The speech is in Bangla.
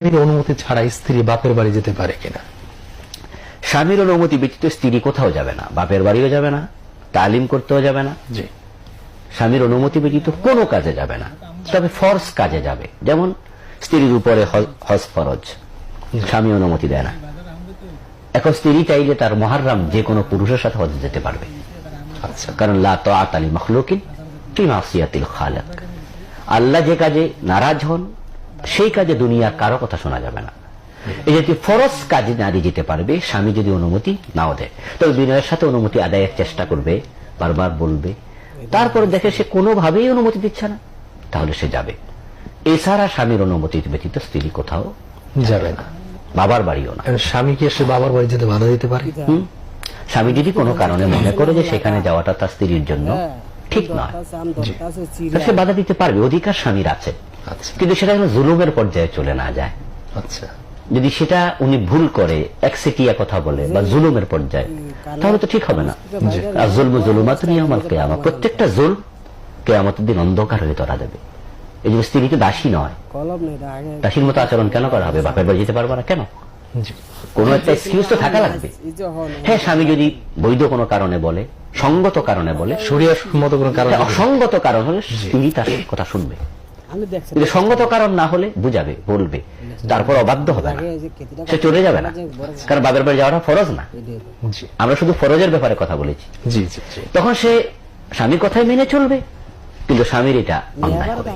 অনুমতি ছাড়া স্ত্রী বাপের বাড়ি যেতে পারে কিনা? স্বামীর অনুমতি ব্যতীত স্ত্রী কোথাও যাবে না, বাপের বাড়িও যাবে না, তালিম করতেও যাবে না। জি, স্বামীর অনুমতি ব্যতীত কোনো কাজে যাবে না, তবে ফরজ কাজে যাবে। যেমন স্ত্রীর উপরে হজ ফরজ, স্বামী অনুমতি দেয় না। এখন স্ত্রী চাইলে তার মুহাররম যে কোনো পুরুষের সাথে হজ যেতে পারবে। আচ্ছা, কারণ লা তাআতা লি মাখলুকিন ফি মাসিয়াতিল খালিক, আল্লাহ যে কাজে নারাজ হন সেই কাজে দুনিয়ার কারো কথা শোনা যাবে না। এই জাতীয় ফরজ কাজে নারী যেতে পারবে স্বামী যদি অনুমতি নাও দেয়, তবে বিনয়ের সাথে অনুমতি আদায়ের চেষ্টা করবে, বারবার বলবে। তারপরে দেখে সে কোনোভাবেই অনুমতি দিচ্ছে না, তাহলে সে যাবে। এছাড়া স্বামীর অনুমতি ব্যতীত স্ত্রী কোথাও যাবে না, বাবার বাড়িও না। স্বামীকে এসে বাবার বাড়ি যেতে বাধা দিতে পারে? স্বামী যদি কোনো কারণে মনে করে যে সেখানে যাওয়াটা তার স্ত্রীর জন্য ঠিক নয়, সে বাধা দিতে পারবে, অধিকার স্বামীর আছে। আচ্ছা, কিন্তু সেটা যেন জুলুমের পর্যায়ে চলে না যায়। আচ্ছা, যদি সেটা উনি ভুল করে একচেটিয়া কথা বলে বা জুলুমের পর্যায়ে, তাহলে তো ঠিক হবে না। আর জুলম জুলুমাতুন ইয়াউমাল কিয়ামা, প্রত্যেকটা জুলম কিয়ামতের দিন অন্ধকার হয়ে ধরা দেবে। এই জন্য স্ত্রী তো দাসী নয়, দাসীর মতো আচরণ কেন করা হবে? বাপের বাড়ি যেতে পারবে না কেন? জি, কোন একটা এক্সকিউজ তো থাকা লাগবে। হ্যাঁ, স্বামী যদি বৈধ কোনো কারণে বলে, সঙ্গত কারণে বলে, শরীয়ত মতো কোনো কারণ, অসঙ্গত কারণ হলে স্ত্রী তার কথা শুনবে। কিন্তু সঙ্গত কারণ না হলে বুঝাবে, বলবে, তারপর অবাধ্য হবে না, সে চলে যাবে না। কারণ বাপের বাড়ি যাওয়াটা ফরজ না, জি, আমরা শুধু ফরজের ব্যাপারে কথা বলেছি। জি, জি, জি। তখন সে স্বামীর কথাই মেনে চলবে, কিন্তু স্বামীর এটা অন্যায় হবে।